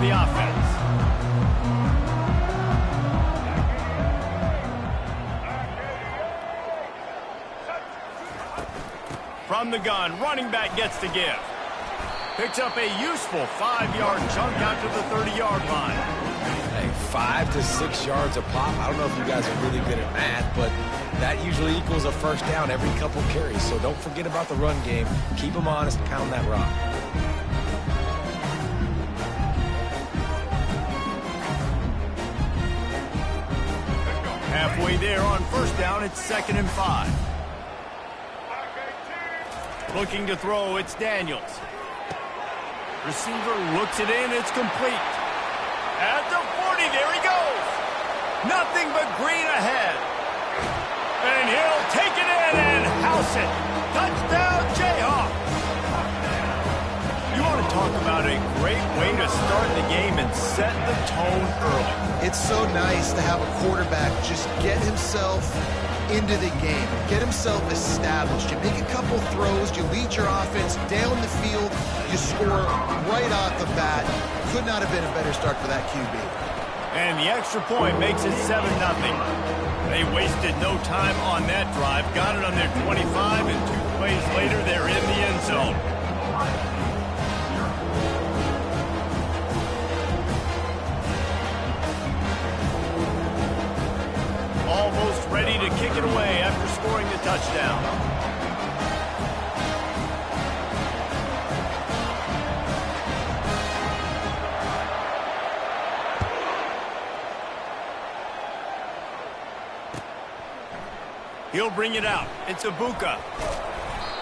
the offense. From the gun, running back gets to give. Picks up a useful 5-yard chunk out to the 30-yard line. Hey, 5 to 6 yards a pop. I don't know if you guys are really good at math, but that usually equals a first down every couple carries. So don't forget about the run game. Keep them honest, pound that rock. Halfway there on first down, it's 2nd and 5. Looking to throw, it's Daniels. Receiver looks it in, it's complete. At the 40, there he goes. Nothing but green ahead. And he'll take it in and house it. Touchdown, Jayhawks. You want to talk about a great way to start the game and set the tone early. It's so nice to have a quarterback just get himself into the game, get himself established. You make a couple throws, you lead your offense down the field, you score right off the bat. Could not have been a better start for that QB. And the extra point makes it 7-0. They wasted no time on that drive, got it on their 25, and 2 plays later, they're in the end zone. Almost ready to kick it away after scoring the touchdown. He'll bring it out. It's Ibuka.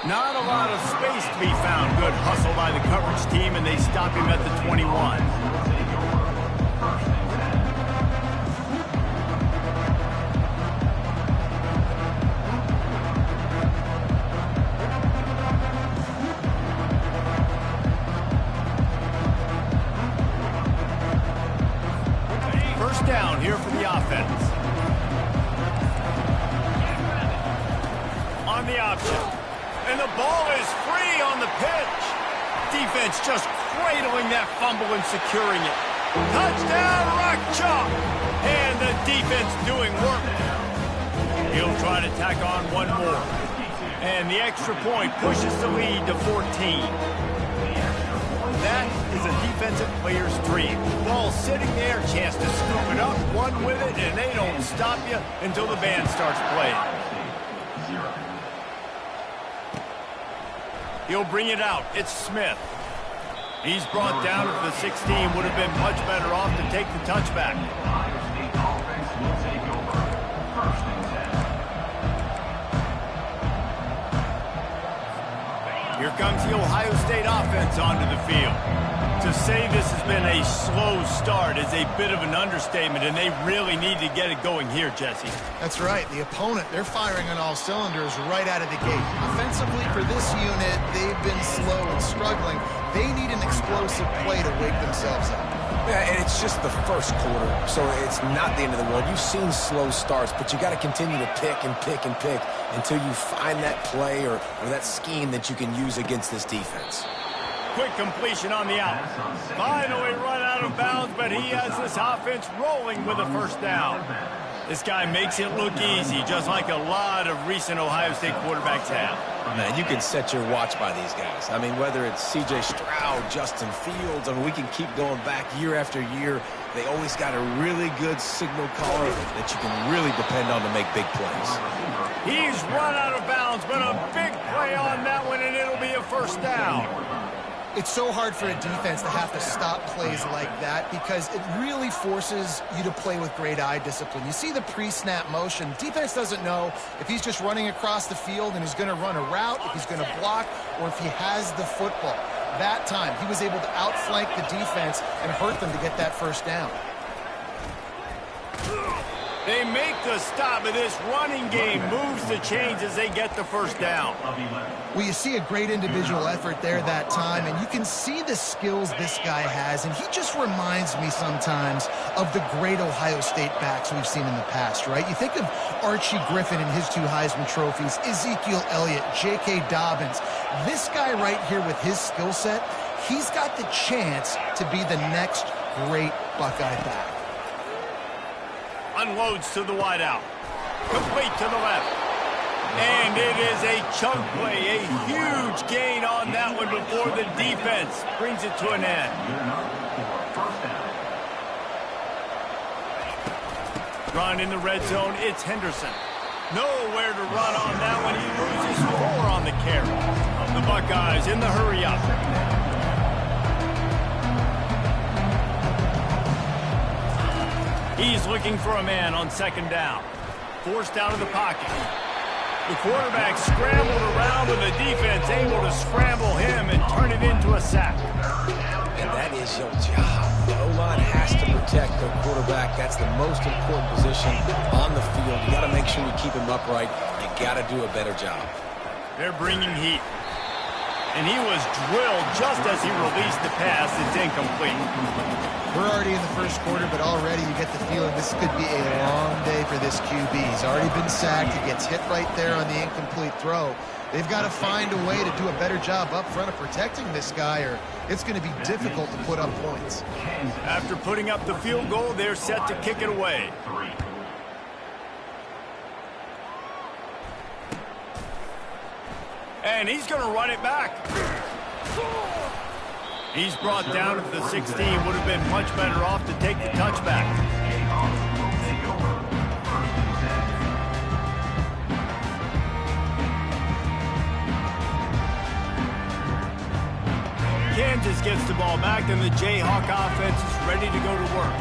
Not a lot of space to be found. Good hustle by the coverage team, and they stop him at the 21. First down here for the offense. On the option. And the ball is free on the pitch. Defense just cradling that fumble and securing it. Touchdown, Rock Chalk. And the defense doing work. He'll try to tack on one more. And the extra point pushes the lead to 14. That is a defensive player's dream. Ball sitting there, chance to scoop it up, one with it, and they don't stop you until the band starts playing. He'll bring it out. It's Smith. He's brought down at the 16. Would have been much better off to take the touchback. Here comes the Ohio State offense onto the field. To say this has been a slow start is a bit of an understatement, and they really need to get it going here, Jesse. That's right. The opponent, they're firing on all cylinders right out of the gate. Offensively, for this unit, they've been slow and struggling. They need an explosive play to wake themselves up. Yeah, and it's just the first quarter, so it's not the end of the world. You've seen slow starts, but you got to continue to pick and pick and pick until you find that play or that scheme that you can use against this defense. Quick completion on the out. Finally run out of bounds, but he has this offense rolling with a first down. This guy makes it look easy, just like a lot of recent Ohio State quarterbacks have. Man, you can set your watch by these guys. I mean, whether it's C.J. Stroud, Justin Fields, I mean, we can keep going back year after year. They always got a really good signal caller that you can really depend on to make big plays. He's run out of bounds, but a big play on that one, and it'll be a first down. It's so hard for a defense to have to stop plays like that because it really forces you to play with great eye discipline. You see the pre-snap motion. Defense doesn't know if he's just running across the field and he's going to run a route, if he's going to block, or if he has the football. That time, he was able to outflank the defense and hurt them to get that first down. They make the stop, but this running game moves the chains as they get the first down. Well, you see a great individual effort there that time, and you can see the skills this guy has, and he just reminds me sometimes of the great Ohio State backs we've seen in the past, right? You think of Archie Griffin and his 2 Heisman trophies, Ezekiel Elliott, J.K. Dobbins. This guy right here with his skill set, he's got the chance to be the next great Buckeye back. Unloads to the wideout. Complete to the left. And it is a chunk play, a huge gain on that one before the defense brings it to an end. Run in the red zone, it's Henderson. Nowhere to run on that one. He loses 4 on the carry. The Buckeyes in the hurry up. He's looking for a man on second down. Forced out of the pocket. The quarterback scrambled around, but the defense able to scramble him and turn it into a sack. And that is your job. The O-line has to protect their quarterback. That's the most important position on the field. You got to make sure you keep him upright. You got to do a better job. They're bringing heat. And he was drilled just as he released the pass. It's incomplete. We're already in the first quarter, but already you get the feeling this could be a long day for this QB. He's already been sacked. He gets hit right there on the incomplete throw. They've got to find a way to do a better job up front of protecting this guy, or it's going to be difficult to put up points. After putting up the field goal, they're set to kick it away. And he's going to run it back. He's brought down at the 16. Would have been much better off to take the touchback. Kansas gets the ball back, and the Jayhawk offense is ready to go to work.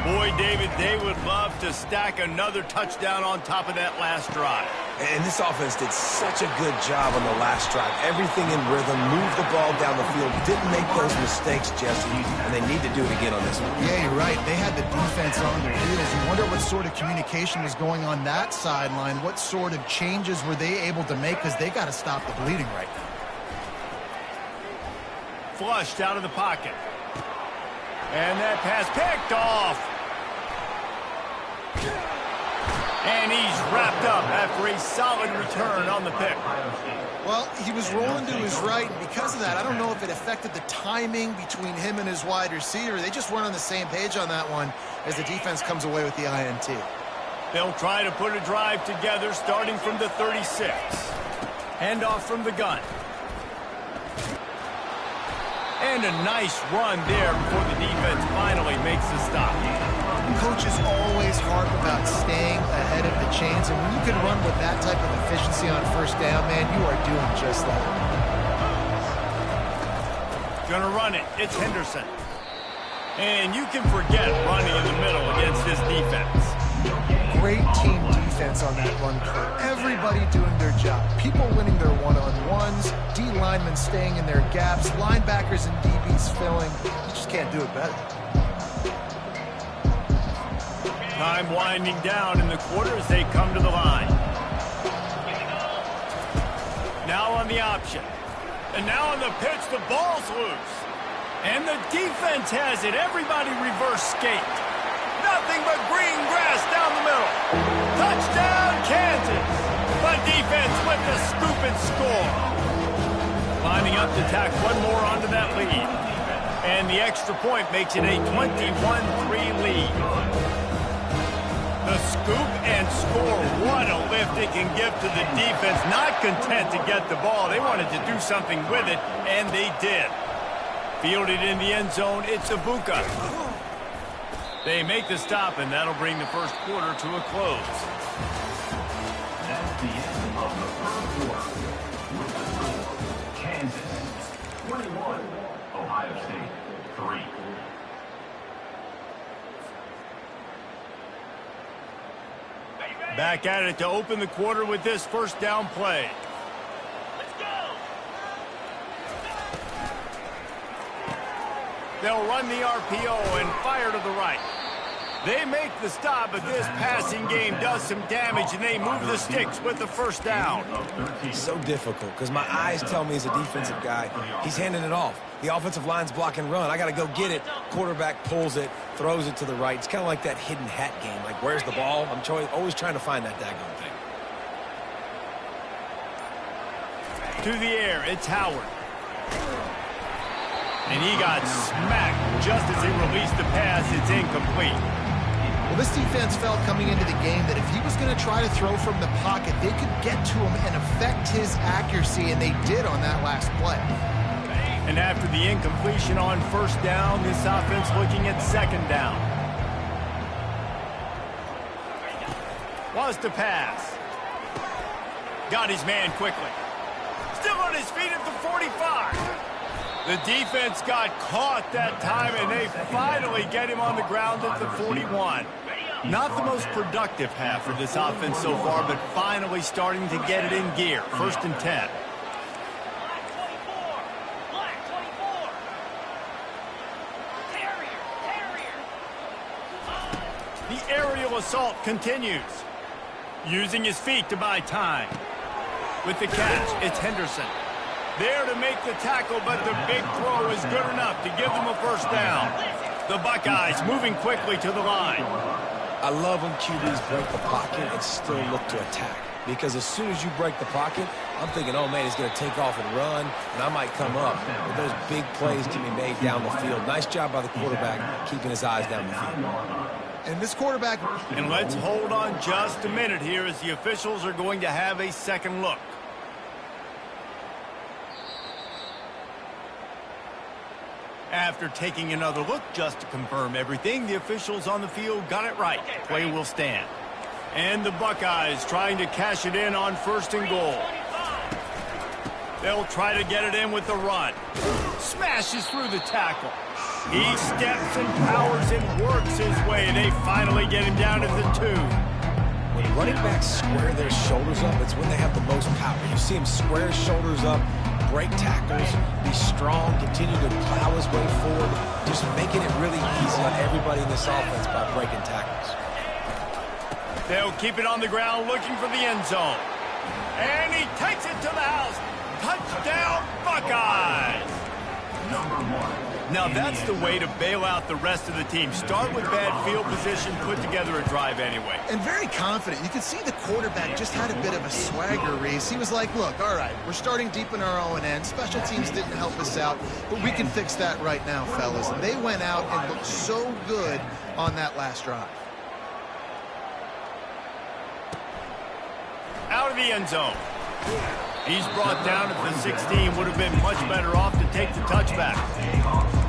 Boy, David, they would love to stack another touchdown on top of that last drive. And this offense did such a good job on the last drive. Everything in rhythm, moved the ball down the field, didn't make those mistakes, Jesse, and they need to do it again on this one. Yeah, you're right. They had the defense on their heels. You wonder what sort of communication was going on that sideline. What sort of changes were they able to make, because they got to stop the bleeding right now. Flushed out of the pocket. And that pass picked off. And he's wrapped up after a solid return on the pick. Well, he was rolling to his right, and because of that, I don't know if it affected the timing between him and his wide receiver. They just weren't on the same page on that one as the defense comes away with the INT. They'll try to put a drive together starting from the 36. Handoff from the gun. And a nice run there before the defense finally makes the stop. Coaches always harp about staying ahead of the chains, and when you can run with that type of efficiency on first down, man, you are doing just that. Gonna run it. It's Henderson. And you can forget running in the middle against this defense. Great team defense on that run play. Everybody doing their job. People winning their one-on-ones, D linemen staying in their gaps, linebackers and DBs filling. You just can't do it better. Time winding down in the quarter as they come to the line. Now on the option. And now on the pitch, the ball's loose. And the defense has it. Everybody reverse skate. Nothing but green grass down the middle. Touchdown, Kansas. The defense with the scoop and score. Lining up to tack one more onto that lead. And the extra point makes it a 21-3 lead. The scoop and score. What a lift it can give to the defense. Not content to get the ball. They wanted to do something with it, and they did. Fielded in the end zone, it's Ibuka. They make the stop, and that'll bring the first quarter to a close. That's the end of the first quarter. With the score, Kansas 21, Ohio State 3. Back at it to open the quarter with this first down play. Let's go. They'll run the RPO and fire to the right. They make the stop, but this passing game does some damage, and they move the sticks with the first down. It's so difficult because my eyes tell me as a defensive guy, he's handing it off. The offensive line's block and run. I got to go get it. Quarterback pulls it, throws it to the right. It's kind of like that hidden hat game. Like, where's the ball? I'm always trying to find that daggone thing. To the air, it's Howard. And he got smacked just as he released the pass. It's incomplete. Well, this defense felt coming into the game that if he was going to try to throw from the pocket, they could get to him and affect his accuracy, and they did on that last play. And after the incompletion on first down, this offense looking at second down. Was to pass. Got his man quickly. Still on his feet at the 45. The defense got caught that time, and they finally get him on the ground at the 41. Not the most productive half for this offense so far, but finally starting to get it in gear. First and 10. The aerial assault continues. Using his feet to buy time. With the catch, it's Henderson. There to make the tackle, but the big throw is good enough to give them a first down. The Buckeyes moving quickly to the line. I love when QBs break the pocket and still look to attack. Because as soon as you break the pocket, I'm thinking, oh, man, he's going to take off and run, and I might come up. But those big plays can be made down the field. Nice job by the quarterback keeping his eyes down the field. And this quarterback... And let's hold on just a minute here as the officials are going to have a second look. After taking another look just to confirm everything, the officials on the field got it right. Play will stand. And the Buckeyes trying to cash it in on first and goal. They'll try to get it in with the run. Smashes through the tackle. He steps and powers and works his way. They finally get him down at the 2. When running backs square their shoulders up, it's when they have the most power. You see him square his shoulders up, break tackles, be strong, continue to plow his way forward, just making it really easy on everybody in this offense by breaking tackles. They'll keep it on the ground looking for the end zone. And he takes it to the house. Touchdown, Buckeyes! Number 1. Now that's the way to bail out the rest of the team. Start with bad field position, put together a drive anyway. And very confident. You could see the quarterback just had a bit of a swagger, Reese. He was like, look, all right, we're starting deep in our own end. Special teams didn't help us out, but we can fix that right now, fellas. And they went out and looked so good on that last drive. Out of the end zone. He's brought down at the 16. Would have been much better off to take the touchback.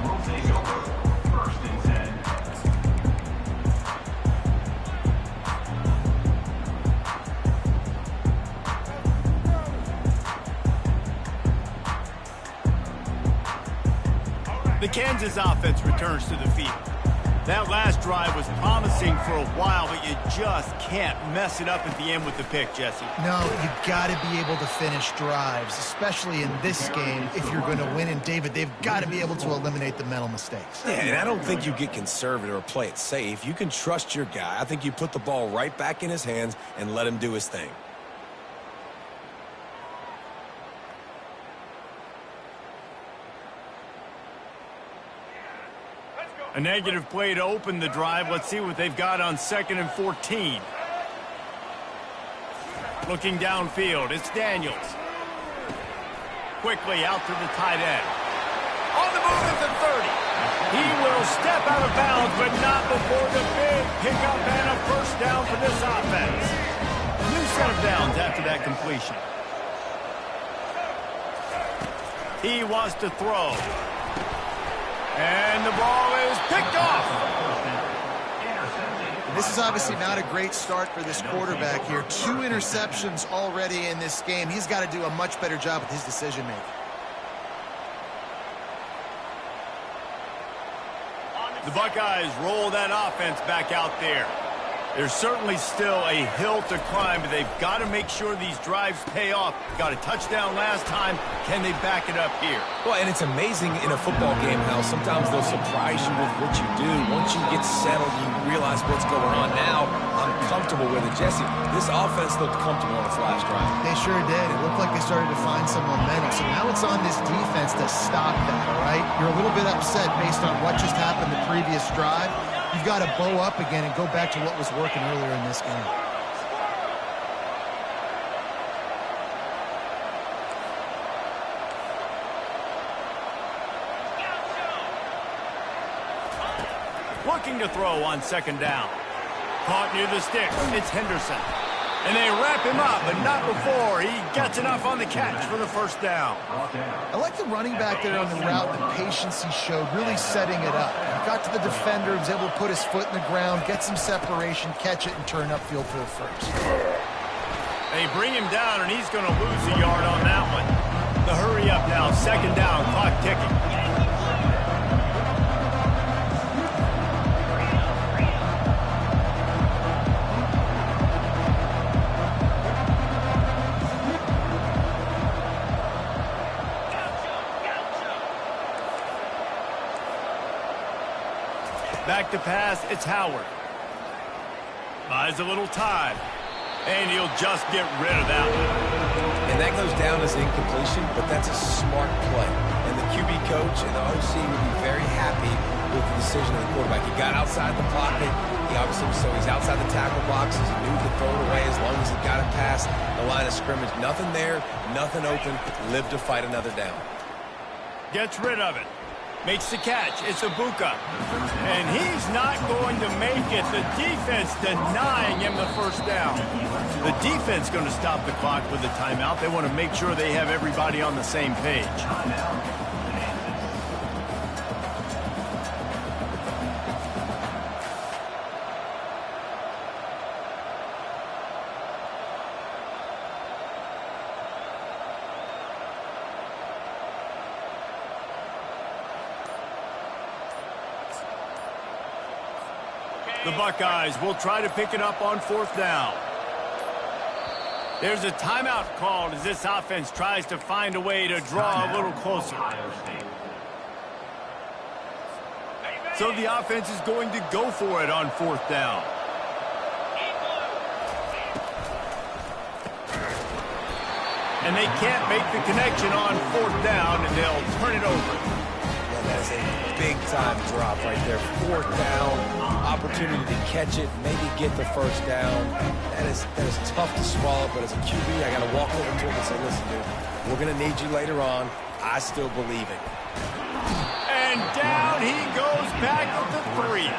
Will take over. First and 10. The Kansas offense returns to the field. That last drive was promising for a while, but you just can't mess it up at the end with the pick, Jesse. No, you got to be able to finish drives, especially in this game if you're going to win. And, David, they've got to be able to eliminate the mental mistakes. Yeah, and I don't think you get conservative or play it safe. You can trust your guy. I think you put the ball right back in his hands and let him do his thing. A negative play to open the drive. Let's see what they've got on 2nd and 14. Looking downfield, it's Daniels. Quickly out to the tight end. On the move at the 30. He will step out of bounds, but not before the big pickup and a first down for this offense. New set of downs after that completion. He wants to throw. And the ball is picked off. And this is obviously not a great start for this quarterback here. 2 interceptions already in this game. He's got to do a much better job with his decision-making. The Buckeyes roll that offense back out there. There's certainly still a hill to climb, but they've got to make sure these drives pay off. Got a touchdown last time. Can they back it up here? Well, and it's amazing in a football game how sometimes they'll surprise you with what you do. Once you get settled, you realize what's going on. Now, I'm comfortable with it. Jesse, this offense looked comfortable on its last drive. They sure did. It looked like they started to find some momentum. So now it's on this defense to stop that, all right? You're a little bit upset based on what just happened the previous drive. You've got to bow up again and go back to what was working earlier in this game. looking to throw on second down. Caught near the sticks. It's Henderson. And they wrap him up, but not before he gets enough on the catch for the first down. I like the running back there on the route, the patience he showed, really setting it up. He got to the defender, was able to put his foot in the ground, get some separation, catch it, and turn upfield for the first. They bring him down, and he's going to lose a yard on that one. The hurry up now, second down, clock ticking. Back to pass, it's Howard. Buys a little time. And he'll just get rid of that one. And that goes down as an incompletion, but that's a smart play. And the QB coach and the OC would be very happy with the decision of the quarterback. He got outside the pocket. So he's outside the tackle box. He knew to throw it away as long as he got it past the line of scrimmage. Nothing there, nothing open. Live to fight another down. Gets rid of it. Makes the catch. It's Ibuka. And he's not going to make it. The defense denying him the first down. The defense going to stop the clock with the timeout. They want to make sure they have everybody on the same page. The Buckeyes will try to pick it up on fourth down. There's a timeout called as this offense tries to find a way to draw a little closer. So the offense is going to go for it on fourth down. And they can't make the connection on fourth down, and they'll turn it over. That is a big-time drop right there. Fourth down, opportunity to catch it, maybe get the first down. That is tough to swallow, but as a QB, I got to walk over to him and say, listen, dude, we're going to need you later on. I still believe it. And down he goes back with the 3.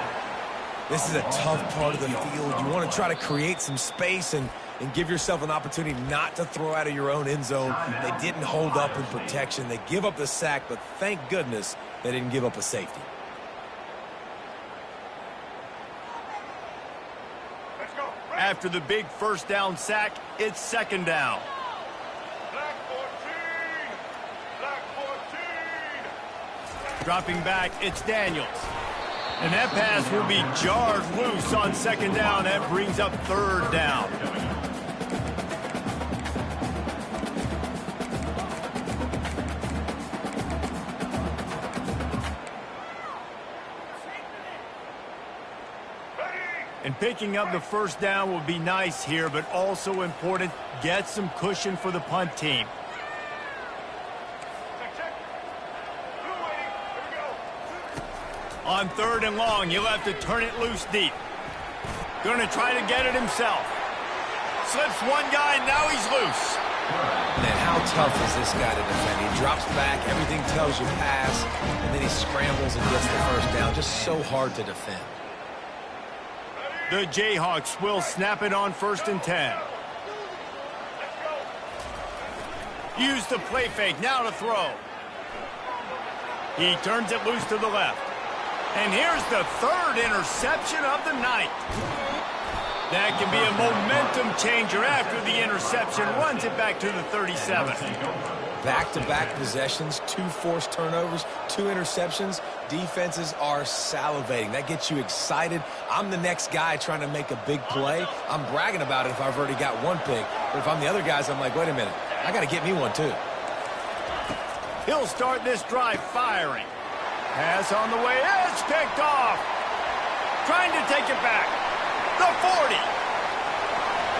This is a tough part of the field. You want to try to create some space and give yourself an opportunity not to throw out of your own end zone. They didn't hold up in protection. They give up the sack, but thank goodness they didn't give up a safety. After the big first down sack, it's second down. Black 14! Black 14! Dropping back, it's Daniels. And that pass will be jarred loose on second down. That brings up third down. And picking up the first down will be nice here, but also important, get some cushion for the punt team. On third and long, he'll have to turn it loose deep. Going to try to get it himself. Slips one guy, now he's loose. Man, how tough is this guy to defend? He drops back, everything tells you pass, and then he scrambles and gets the first down. Just so hard to defend. The Jayhawks will snap it on 1st and 10. Use the play fake, now to throw. He turns it loose to the left. And here's the third interception of the night. That can be a momentum changer after the interception. Runs it back to the 37. Back-to-back possessions, 2 forced turnovers, 2 interceptions. Defenses are salivating. That gets you excited. I'm the next guy trying to make a big play. I'm bragging about it if I've already got 1 pick. But if I'm the other guys, I'm like, wait a minute. I got to get me one, too. He'll start this drive firing. Pass on the way. It's picked off. Trying to take it back. The 40.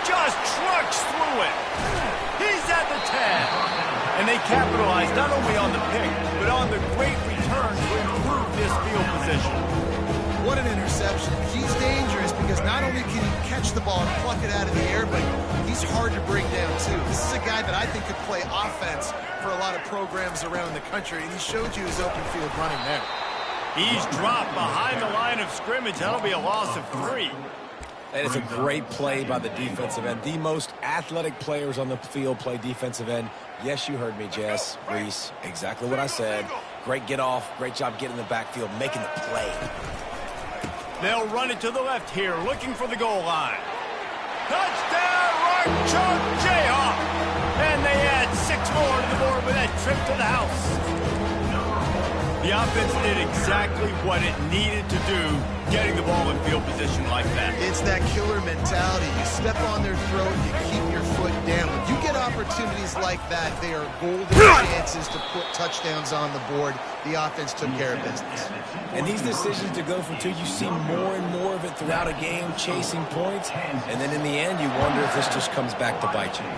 Just trucks through it. He's at the 10. And they capitalize not only on the pick, but on the great return to improve this field position. What an interception. He's dangerous because not only can he catch the ball and pluck it out of the air, but he's hard to bring down, too. This is a guy that I think could play offense for a lot of programs around the country, and he showed you his open field running there. He's dropped behind the line of scrimmage. That'll be a loss of 3. And it's a great play by the defensive end. The most athletic players on the field play defensive end. Yes, you heard me, Jess, Reese. Exactly what I said. Great get off. Great job getting in the backfield, making the play. They'll run it to the left here, looking for the goal line. Touchdown, right chunk, Jayhawk. And they add 6 more to the board with that trip to the house. The offense did exactly what it needed to do, getting the ball in field position like that. It's that killer mentality. You step on their throat, you keep your foot down. When you get opportunities like that, they are golden chances to put touchdowns on the board. The offense took care of business. And these decisions to go for 2, you see more and more of it throughout a game, chasing points. And then in the end, you wonder if this just comes back to bite you.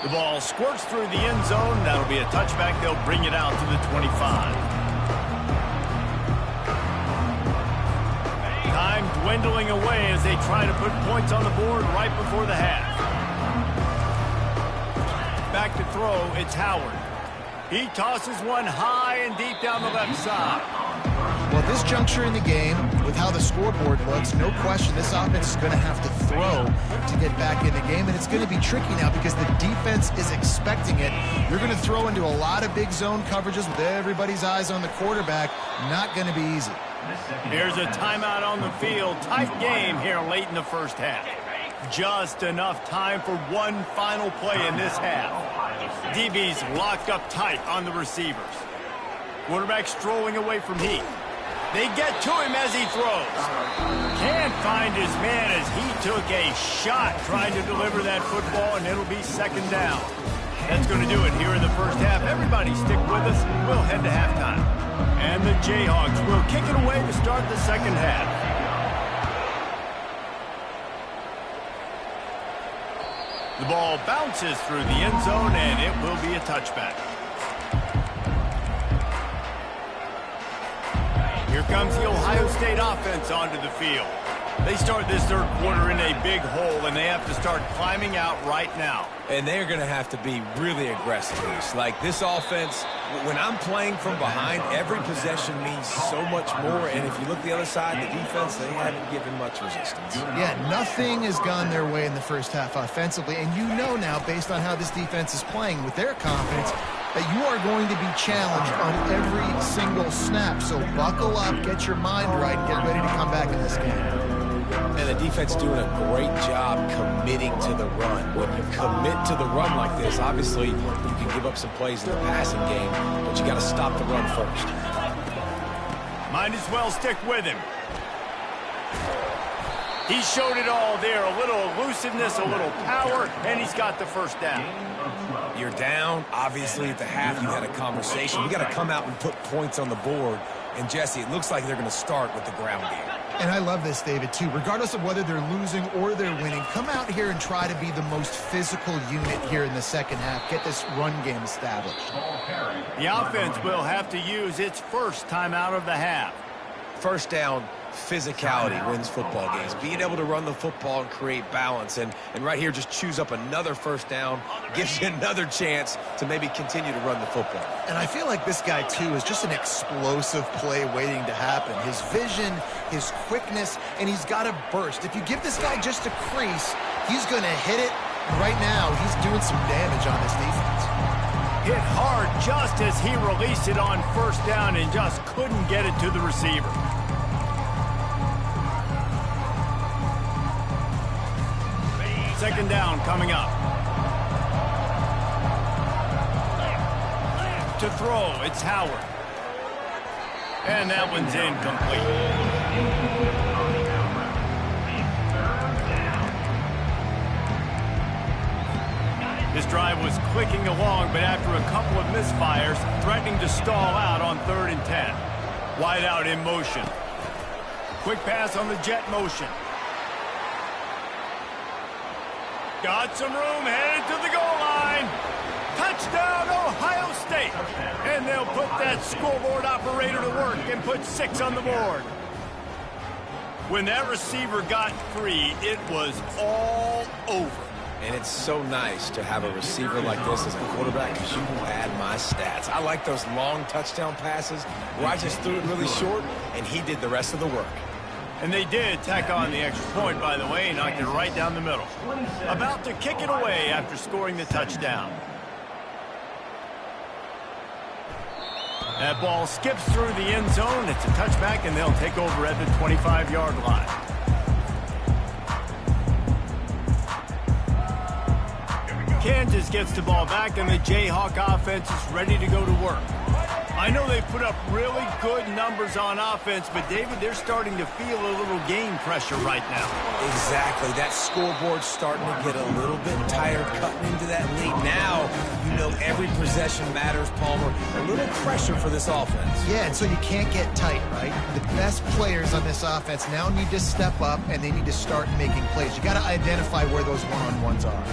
The ball squirts through the end zone. That'll be a touchback. They'll bring it out to the 25. Time dwindling away as they try to put points on the board right before the half. Back to throw, it's Howard. He tosses one high and deep down the left side. Well, at this juncture in the game, with how the scoreboard looks, no question this offense is going to have to throw to get back in the game, and it's going to be tricky now because the defense is expecting it. You're going to throw into a lot of big zone coverages with everybody's eyes on the quarterback. Not going to be easy. Here's a timeout on the field. Tight game here late in the first half. Just enough time for one final play in this half. DB's locked up tight on the receivers. Quarterback strolling away from Heat. They get to him as he throws. Can't find his man as he took a shot trying to deliver that football, and it'll be second down. That's going to do it here in the first half. Everybody stick with us. We'll head to halftime. And the Jayhawks will kick it away to start the second half. The ball bounces through the end zone, and it will be a touchback. Here comes the Ohio State offense onto the field. They start this third quarter in a big hole, and they have to start climbing out right now. And they're going to have to be really aggressive. Like this offense, when I'm playing from behind, every possession means so much more. And if you look the other side, the defense, they haven't given much resistance. Yeah, nothing has gone their way in the first half offensively. And you know now, based on how this defense is playing with their confidence, that you are going to be challenged on every single snap. So buckle up, get your mind right, and get ready to come back in this game. And the defense doing a great job committing to the run. When you commit to the run like this, obviously you can give up some plays in the passing game, but you got to stop the run first. Might as well stick with him. He showed it all there. A little elusiveness, a little power, and he's got the first down. You're down. Obviously, at the half, you had a conversation. We got to come out and put points on the board. And, Jesse, it looks like they're going to start with the ground game. And I love this, David, too. Regardless of whether they're losing or they're winning, come out here and try to be the most physical unit here in the second half. Get this run game established. The offense will have to use its first timeout of the half. First down, physicality wins football games. Being able to run the football and create balance. And right here, just choose up another first down. Gives you another chance to maybe continue to run the football. And I feel like this guy, too, is just an explosive play waiting to happen. His vision, his quickness, and he's got a burst. If you give this guy just a crease, he's going to hit it. And right now, he's doing some damage on this defense. Hit hard just as he released it on first down and just couldn't get it to the receiver. Second down coming up. To throw, it's Howard. And that one's incomplete. This drive was clicking along, but after a couple of misfires, threatening to stall out on 3rd and 10. Wide out in motion. Quick pass on the jet motion. Got some room, headed to the goal line. Touchdown, Ohio State. And they'll put that scoreboard operator to work and put 6 on the board. When that receiver got free, it was all over. And it's so nice to have a receiver like this as a quarterback because you will add my stats. I like those long touchdown passes where I just threw it really short and he did the rest of the work. And they did tack on the extra point, by the way, and knocked it right down the middle. About to kick it away after scoring the touchdown. That ball skips through the end zone. It's a touchback, and they'll take over at the 25-yard line. Kansas gets the ball back, and the Jayhawk offense is ready to go to work. I know they put up really good numbers on offense, but, David, they're starting to feel a little game pressure right now. Exactly. That scoreboard's starting to get a little bit tired cutting into that lead. Now, you know every possession matters, Palmer. A little pressure for this offense. Yeah, and so you can't get tight, right? The best players on this offense now need to step up, and they need to start making plays. You got to identify where those one-on-ones are.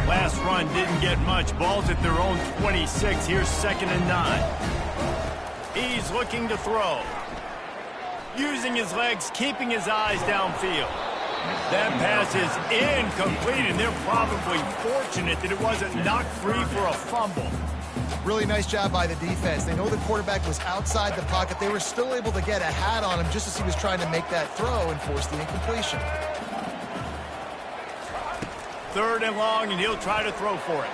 Last run didn't get much. Ball's at their own 26. Here's 2nd and 9. He's looking to throw. Using his legs, keeping his eyes downfield. That pass is incomplete, and they're probably fortunate that it wasn't knocked free for a fumble. Really nice job by the defense. They know the quarterback was outside the pocket. They were still able to get a hat on him just as he was trying to make that throw and force the incompletion. 3rd and long, and he'll try to throw for it.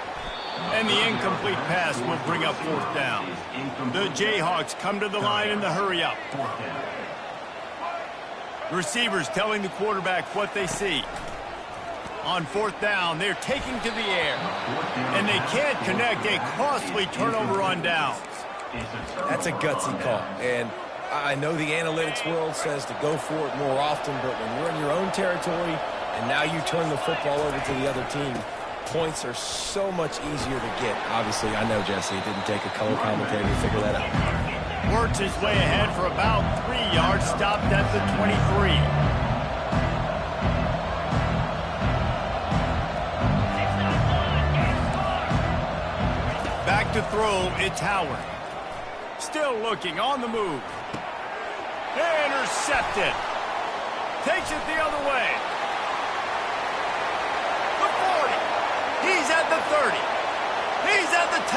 And the incomplete pass will bring up 4th down. The Jayhawks come to the line in the hurry-up. Receivers telling the quarterback what they see. On 4th down, they're taking to the air. And they can't connect. A costly turnover on downs. That's a gutsy call. And I know the analytics world says to go for it more often, but when you're in your own territory and now you turn the football over to the other team, points are so much easier to get. Obviously, I know, Jesse, it didn't take a color commentator to figure that out. Works his way ahead for about 3 yards, stopped at the 23. Back to throw, it's Howard. Still looking, on the move. Intercepted. Takes it the other way. The 40. He's at the 30. He's at the 10.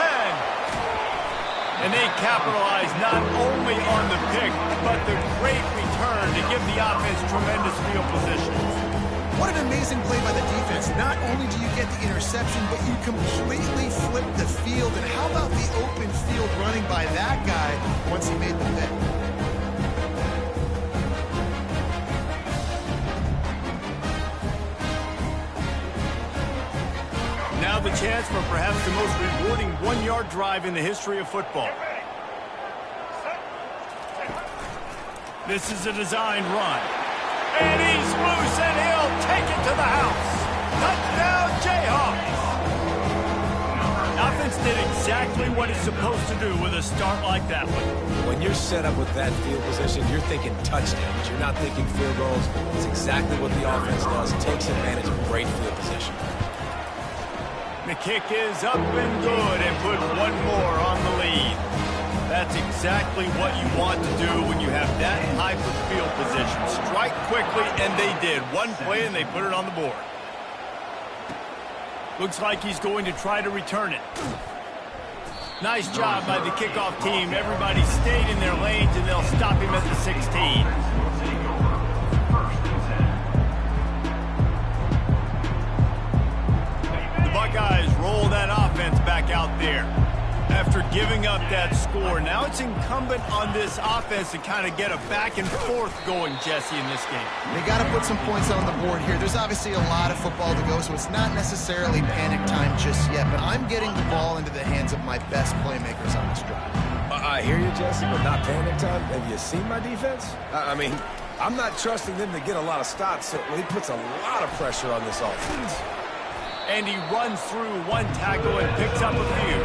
And they capitalize not only on the pick, but the great return to give the offense tremendous field position. What an amazing play by the defense. Not only do you get the interception, but you completely flip the field. And how about the open field running by that guy once he made the pick? Now the chance for perhaps the most rewarding one-yard drive in the history of football. This is a design run. And he's loose, and he'll take it to the house. Touchdown, Jayhawks! Offense did exactly what it's supposed to do with a start like that one. When you're set up with that field position, you're thinking touchdowns. You're not thinking field goals. It's exactly what the offense does. It takes advantage of great field position. The kick is up and good and put one more on the lead. That's exactly what you want to do when you have that type of field position. Strike quickly, and they did. One play, and they put it on the board. Looks like he's going to try to return it. Nice job by the kickoff team. Everybody stayed in their lanes, and they'll stop him at the 16. Buckeyes roll that offense back out there. After giving up that score, now it's incumbent on this offense to kind of get a back and forth going, Jesse, in this game. They got to put some points on the board here. There's obviously a lot of football to go, so it's not necessarily panic time just yet, but I'm getting the ball into the hands of my best playmakers on this drive. I hear you, Jesse, but not panic time. Have you seen my defense? I mean, I'm not trusting them to get a lot of stops, so he puts a lot of pressure on this offense. And he runs through one tackle and picks up a few.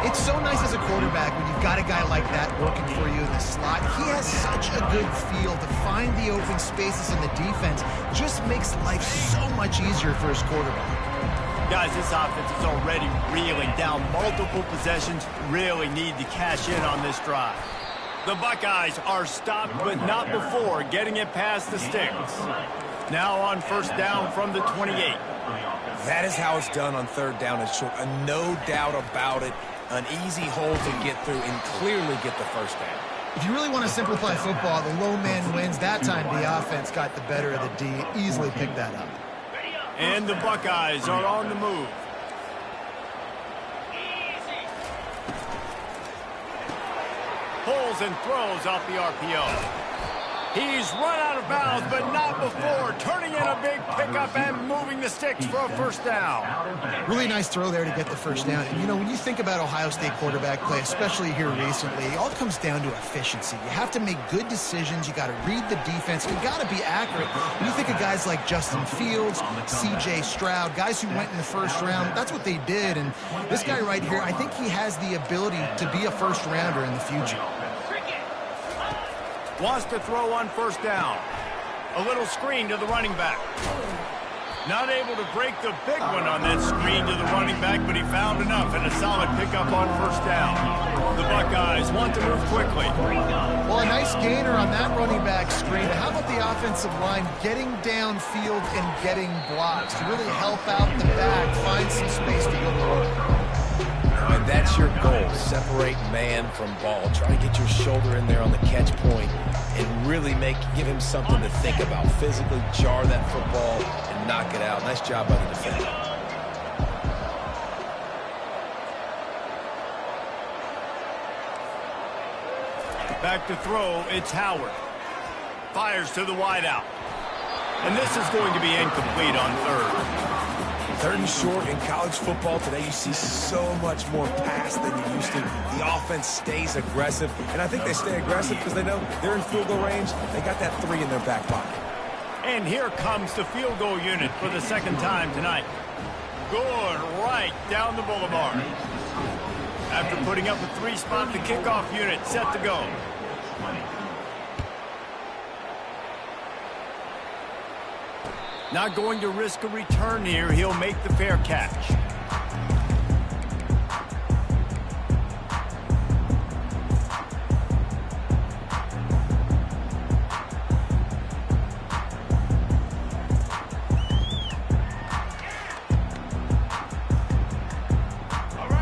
It's so nice as a quarterback when you've got a guy like that working for you in the slot. He has such a good feel to find the open spaces in the defense. Just makes life so much easier for his quarterback. Guys, this offense is already reeling down multiple possessions. Really need to cash in on this drive. The Buckeyes are stopped, but not before getting it past the sticks. Now on first down from the 28. That is how it's done on third down and short. No doubt about it. An easy hole to get through and clearly get the first down. If you really want to simplify football, the low man wins. That time the offense got the better of the D. Easily picked that up. And the Buckeyes are on the move. Pulls and throws off the RPO. He's run out of bounds, but not before turning in a big pickup and moving the sticks for a first down. Really nice throw there to get the first down. And, you know, when you think about Ohio State quarterback play, especially here recently, it all comes down to efficiency. You have to make good decisions. You got to read the defense. You got to be accurate. When you think of guys like Justin Fields, CJ Stroud, guys who went in the first round, that's what they did. And this guy right here, I think he has the ability to be a first rounder in the future. Wants to throw on first down. A little screen to the running back. Not able to break the big one on that screen to the running back, but he found enough and a solid pickup on first down. The Buckeyes want to move quickly. Well, a nice gainer on that running back screen. How about the offensive line getting downfield and getting blocks to really help out the back, find some space to go to work? And that's your goal. Separate man from ball. Try to get your shoulder in there on the catch point and really give him something to think about. Physically jar that football and knock it out. Nice job by the defender. Back to throw, it's Howard. Fires to the wideout. And this is going to be incomplete on third. Third and short in college football today, you see so much more pass than you used to. The offense stays aggressive, and I think they stay aggressive because they know they're in field goal range. They got that 3 in their back pocket. And here comes the field goal unit for the second time tonight. Good right down the boulevard. After putting up a 3-spot, the kickoff unit set to go. Not going to risk a return here. He'll make the fair catch.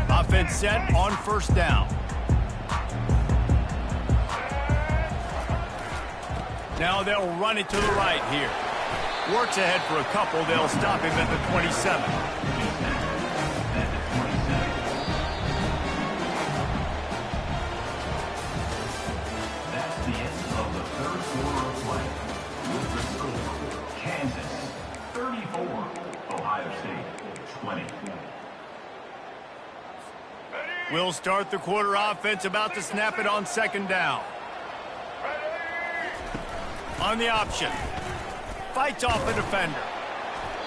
Offense set on first down. Now they'll run it to the right here. Works ahead for a couple. They'll stop him at the 27. That's the end of the third quarter of play. With the score, Kansas 34, Ohio State 20. We'll start the quarter offense, about to snap it on second down. On the option. Fights off a defender.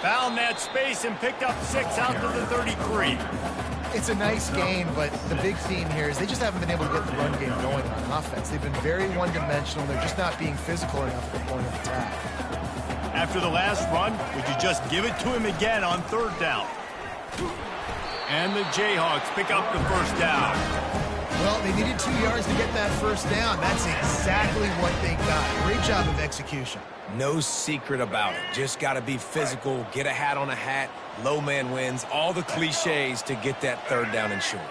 Found that space and picked up 6 out to the 33. It's a nice gain, but the big theme here is they just haven't been able to get the run game going on offense. They've been very one-dimensional. They're just not being physical enough at the point of attack. After the last run, would you just give it to him again on third down? And the Jayhawks pick up the first down. Well, they needed 2 yards to get that first down. That's exactly what they got. Great job of execution. No secret about it. Just got to be physical, get a hat on a hat, low man wins, all the cliches to get that third down and short.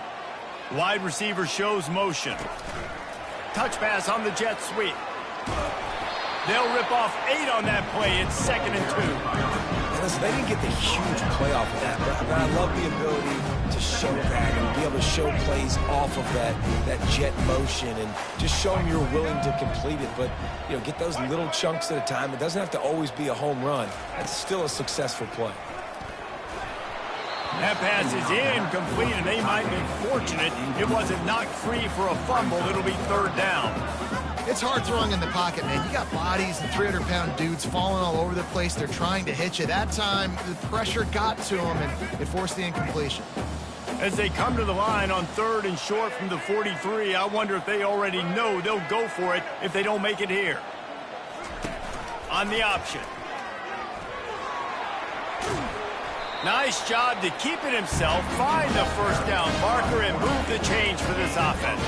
Wide receiver shows motion. Touch pass on the jet sweep. They'll rip off 8 on that play. It's 2nd and 2. Listen, they didn't get the huge play off of that, but I love the ability to show that and be able to show plays off of that jet motion and just show them you're willing to complete it. But, you know, get those little chunks at a time. It doesn't have to always be a home run. That's still a successful play. That pass is incomplete, and they might be fortunate it wasn't knocked free for a fumble. It'll be third down. It's hard throwing in the pocket, man. You got bodies and 300-pound dudes falling all over the place. They're trying to hit you. That time, the pressure got to them, and it forced the incompletion. As they come to the line on third and short from the 43, I wonder if they already know they'll go for it if they don't make it here. On the option. Nice job to keep it himself, find the first down marker, and move the change for this offense.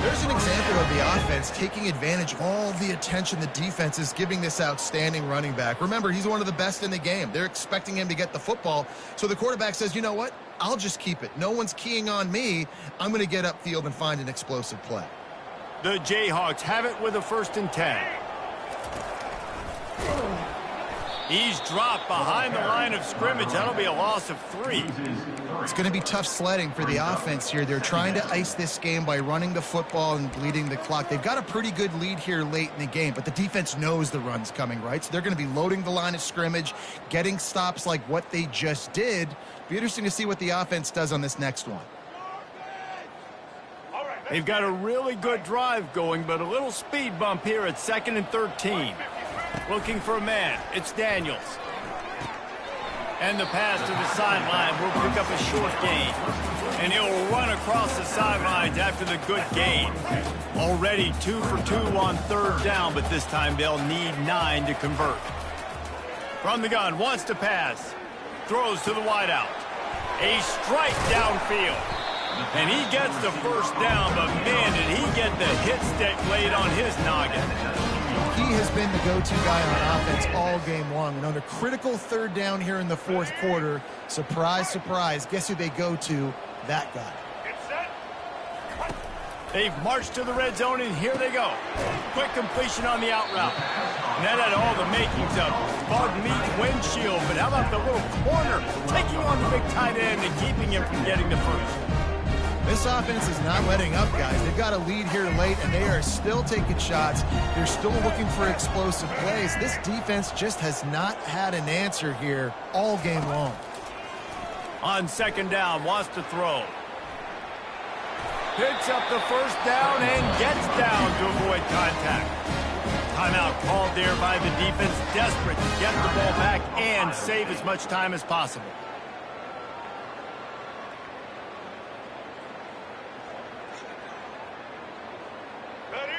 There's an example of the offense taking advantage of all the attention the defense is giving this outstanding running back. Remember, he's one of the best in the game. They're expecting him to get the football. So the quarterback says, you know what? I'll just keep it. No one's keying on me. I'm going to get upfield and find an explosive play. The Jayhawks have it with a 1st and 10. He's dropped behind the line of scrimmage. That'll be a loss of 3. It's going to be tough sledding for the offense here. They're trying to ice this game by running the football and bleeding the clock. They've got a pretty good lead here late in the game, but the defense knows the run's coming, right? So they're going to be loading the line of scrimmage, getting stops like what they just did. Be interesting to see what the offense does on this next one. They've got a really good drive going, but a little speed bump here at 2nd and 13. Looking for a man. It's Daniels. And the pass to the sideline will pick up a short gain. And he'll run across the sidelines after the good gain. Already 2 for 2 on 3rd down, but this time they'll need 9 to convert. From the gun, wants to pass. Throws to the wideout. A strike downfield. And he gets the 1st down, but man, did he get the hit stick laid on his noggin. He has been the go-to guy on offense all game long. And on a critical 3rd down here in the 4th quarter, surprise, surprise, guess who they go to? That guy. They've marched to the red zone, and here they go. Quick completion on the out route. And that had all the makings of bug meat windshield, but how about the little corner taking on the big tight end and keeping him from getting the 1st? This offense is not letting up, guys. They've got a lead here late, and they are still taking shots. They're still looking for explosive plays. This defense just has not had an answer here all game long. On 2nd down, wants to throw. Picks up the 1st down and gets down to avoid contact. Timeout called there by the defense, desperate to get the ball back and save as much time as possible.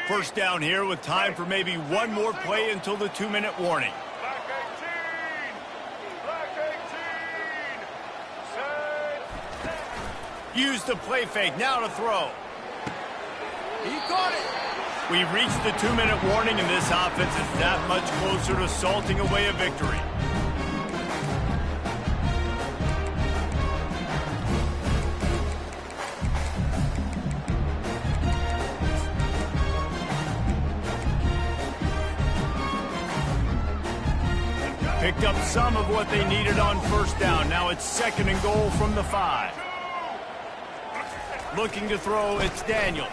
First down here with time for maybe one more play until the 2-minute warning. Black 18. Black 18. Set. Use the play fake. Now to throw. He caught it. We've reached the 2-minute warning, and this offense is that much closer to salting away a victory. Picked up some of what they needed on 1st down. Now it's 2nd and goal from the 5. Looking to throw, it's Daniels.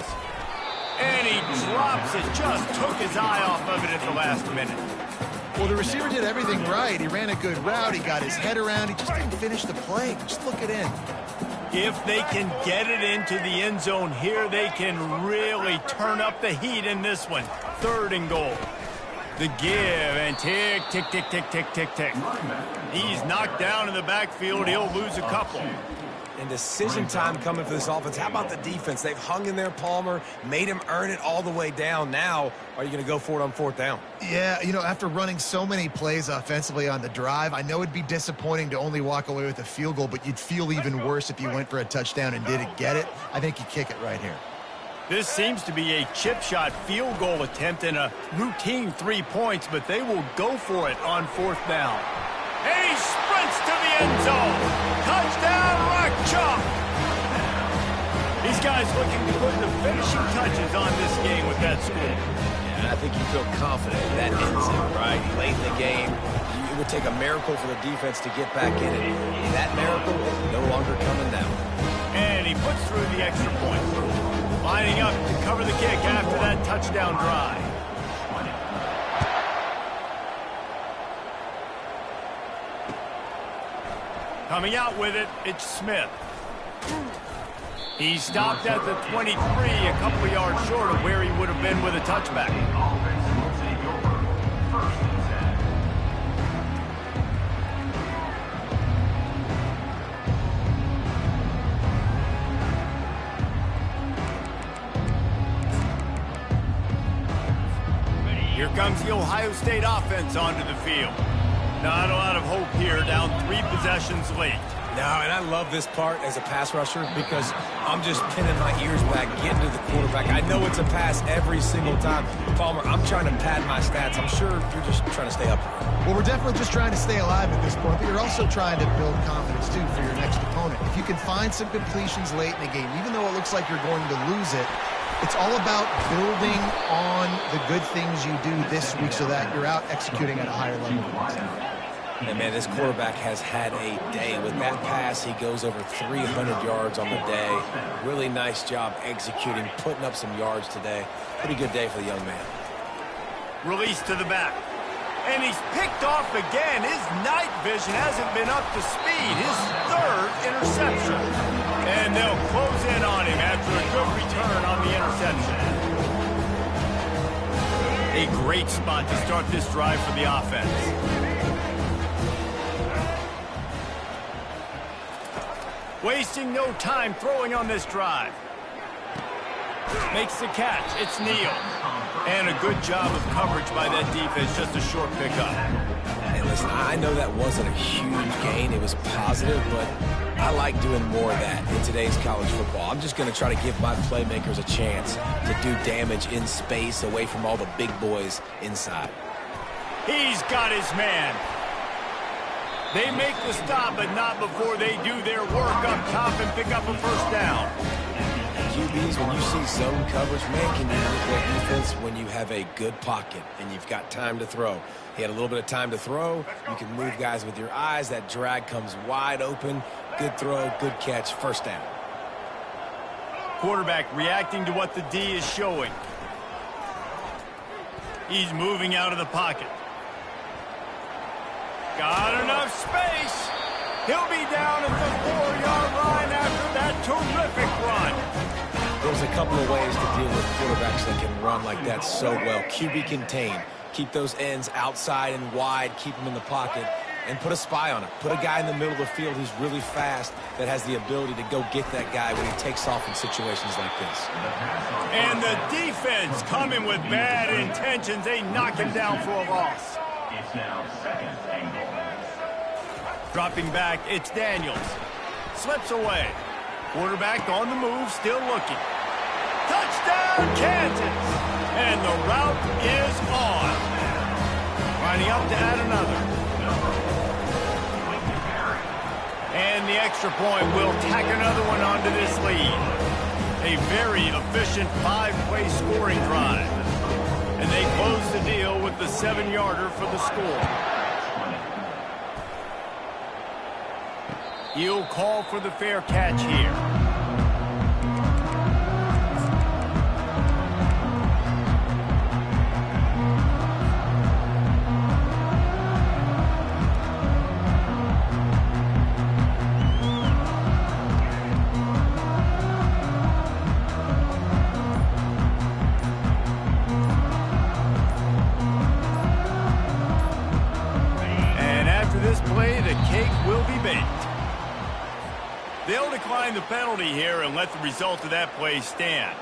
And he drops it. Just took his eye off of it at the last minute. Well, the receiver did everything right. He ran a good route. He got his head around. He just didn't finish the play. Just look it in. If they can get it into the end zone here, they can really turn up the heat in this one. 3rd and goal. The give, and tick, tick, tick, tick, tick, tick, tick. He's knocked down in the backfield. He'll lose a couple. And decision time coming for this offense. How about the defense? They've hung in there, Palmer, made him earn it all the way down. Now, are you going to go for it on 4th down? Yeah, you know, after running so many plays offensively on the drive, I know it'd be disappointing to only walk away with a field goal, but you'd feel even worse if you went for a touchdown and didn't get it. I think you kick it right here. This seems to be a chip shot field goal attempt and a routine 3 points, but they will go for it on 4th down. And he sprints to the end zone. Touchdown, Rock Chalk. These guys looking to put the finishing touches on this game with that score. Yeah, and I think you feel confident that ends it, right? Late in the game, it would take a miracle for the defense to get back in it. That miracle is no longer coming down. And he puts through the extra point. Lining up to cover the kick after that touchdown drive. Coming out with it, it's Smith. He stopped at the 23, a couple of yards short of where he would have been with a touchback. Here comes the Ohio State offense onto the field. Not a lot of hope here, down 3 possessions late. No, and I love this part as a pass rusher because I'm just pinning my ears back, getting to the quarterback. I know it's a pass every single time. Palmer, I'm trying to pad my stats. I'm sure you're just trying to stay up here. Well, we're definitely just trying to stay alive at this point, but you're also trying to build confidence, too, for your next opponent. If you can find some completions late in the game, even though it looks like you're going to lose it, it's all about building on the good things you do this week so that you're out executing at a higher level. And, man, this quarterback has had a day. With that pass, he goes over 300 yards on the day. Really nice job executing, putting up some yards today. Pretty good day for the young man. Release to the back. And he's picked off again. His night vision hasn't been up to speed. His third interception. And they'll close in on him after a good return on the interception. A great spot to start this drive for the offense. Wasting no time throwing on this drive. Makes the catch. It's Neal. And a good job of coverage by that defense. Just a short pickup. And listen, I know that wasn't a huge gain. It was positive, but I like doing more of that in today's college football. I'm just going to try to give my playmakers a chance to do damage in space away from all the big boys inside. He's got his man. They make the stop, but not before they do their work up top and pick up a first down. QBs, when you see zone coverage, man, can you look at defense when you have a good pocket and you've got time to throw? He had a little bit of time to throw. You can move guys with your eyes. That drag comes wide open. Good throw, good catch, first down. Quarterback reacting to what the D is showing. He's moving out of the pocket. Got enough space. He'll be down at the 4-yard line after that terrific run. There's a couple of ways to deal with quarterbacks that can run like that so well. QB contain. Keep those ends outside and wide. Keep them in the pocket. And put a spy on it. Put a guy in the middle of the field who's really fast that has the ability to go get that guy when he takes off in situations like this. And the defense coming with bad intentions. They knock him down for a loss. It's now second and goal. Dropping back, it's Daniels. Slips away. Quarterback on the move, still looking. Touchdown, Kansas! And the route is on. Lining up to add another. And the extra point will tack another one onto this lead. A very efficient 5-play scoring drive. And they close the deal with the 7-yarder for the score. He'll call for the fair catch here. They'll decline the penalty here and let the result of that play stand.